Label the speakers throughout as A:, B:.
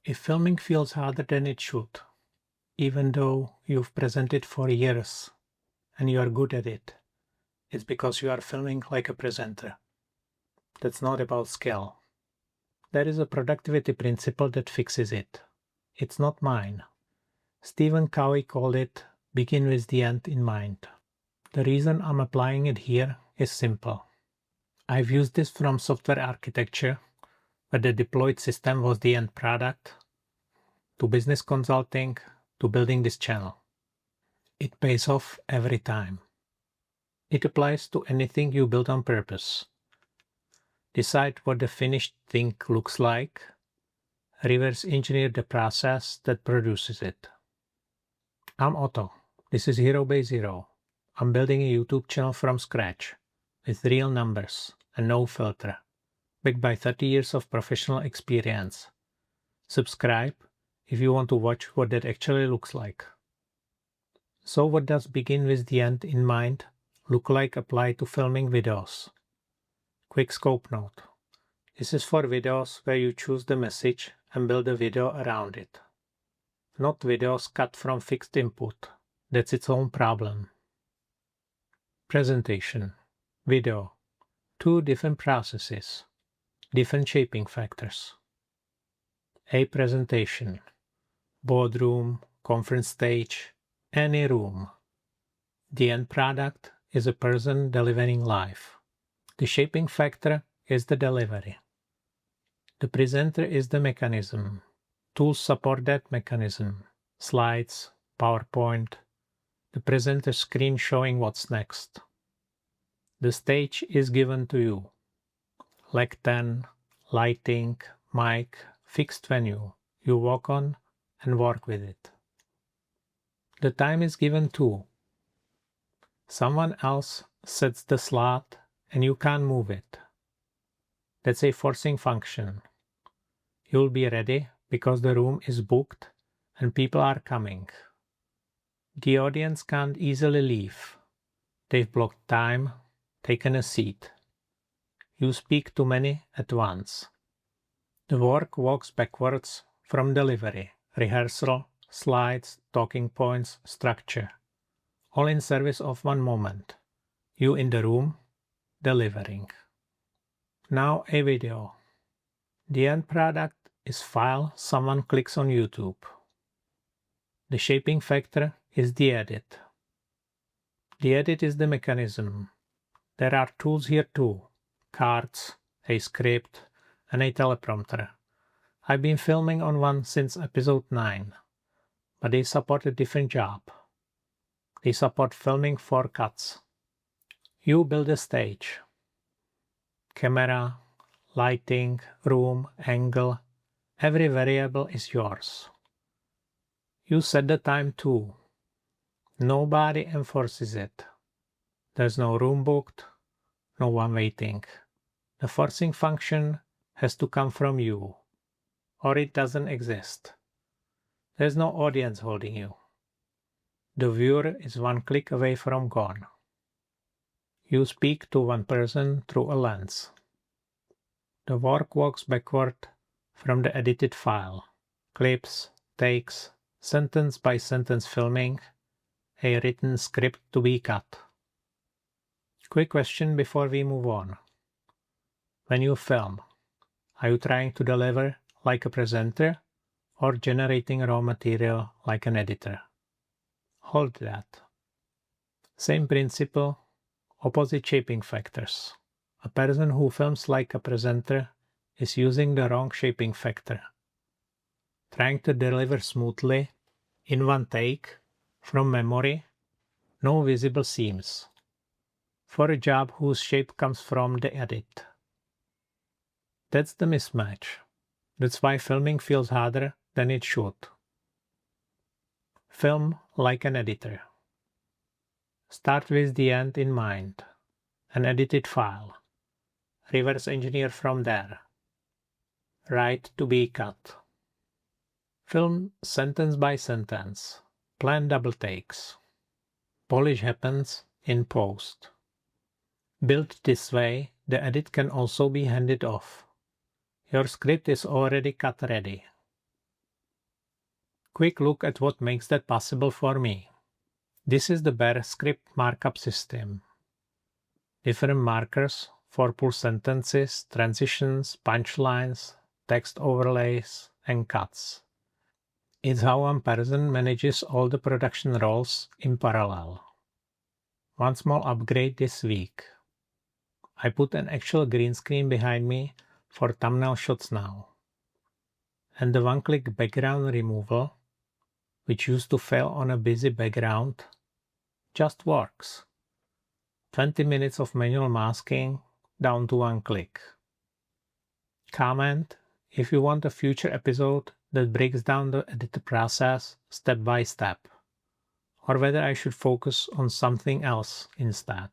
A: If filming feels harder than it should, even though you've presented for years and you are good at it, it's because you are filming like a presenter. That's not about skill. There is a productivity principle that fixes it. It's not mine. Stephen Covey called it begin with the end in mind. The reason I'm applying it here is simple. I've used this from software architecture, where the deployed system was the end product, to business consulting, to building this channel. It pays off every time. It applies to anything you build on purpose. Decide what the finished thing looks like. Reverse engineer the process that produces it. I'm Otto. This is Hero by Zero. I'm building a YouTube channel from scratch, with real numbers and no filter, backed by 30 years of professional experience. Subscribe if you want to watch what that actually looks like. So what does begin with the end in mind look like applied to filming videos? Quick scope note. This is for videos where you choose the message and build a video around it. Not videos cut from fixed input. That's its own problem. Presentation. Video. Two different processes. Different shaping factors. A presentation. Boardroom, conference stage, any room. The end product is a person delivering live. The shaping factor is the delivery. The presenter is the mechanism. Tools support that mechanism. Slides, PowerPoint, the presenter screen showing what's next. The stage is given to you. Lectern, lighting, mic, fixed venue. You walk on and work with it. The time is given too. Someone else sets the slot and you can't move it. That's a forcing function. You'll be ready because the room is booked and people are coming. The audience can't easily leave. They've blocked time, taken a seat. You speak to many at once. The work walks backwards from delivery, rehearsal, slides, talking points, structure. All in service of one moment. You in the room, delivering. Now a video. The end product is file someone clicks on YouTube. The shaping factor is the edit. The edit is the mechanism. There are tools here too. Cards, a script, and a teleprompter. I've been filming on one since episode 9, but they support a different job. They support filming 4 cuts. You build a stage. Camera, lighting, room, angle, every variable is yours. You set the time too. Nobody enforces it. There's no room booked, no one waiting. The forcing function has to come from you, or it doesn't exist. There's no audience holding you. The viewer is one click away from gone. You speak to one person through a lens. The work walks backward from the edited file. Clips, takes, sentence by sentence filming, a written script to be cut. Quick question before we move on. When you film, are you trying to deliver like a presenter or generating raw material like an editor? Hold that. Same principle, opposite shaping factors. A person who films like a presenter is using the wrong shaping factor. Trying to deliver smoothly, in one take, from memory, no visible seams. For a job whose shape comes from the edit. That's the mismatch. That's why filming feels harder than it should. Film like an editor. Start with the end in mind. An edited file. Reverse engineer from there. Write to be cut. Film sentence by sentence. Plan double takes. Polish happens in post. Built this way, the edit can also be handed off. Your script is already cut ready. Quick look at what makes that possible for me. This is the Bear script markup system. Different markers for full sentences, transitions, punchlines, text overlays, and cuts. It's how one person manages all the production roles in parallel. One small upgrade this week. I put an actual green screen behind me for thumbnail shots now. And the one-click background removal, which used to fail on a busy background, just works. 20 minutes of manual masking down to one click. Comment if you want a future episode that breaks down the editor process step by step, or whether I should focus on something else instead.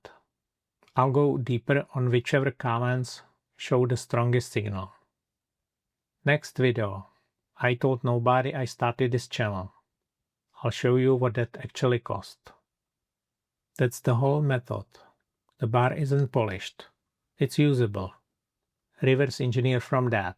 A: I'll go deeper on whichever comments show the strongest signal. Next video, I told nobody I started this channel. I'll show you what that actually cost. That's the whole method. The bar isn't polished. It's usable. Reverse engineer from that.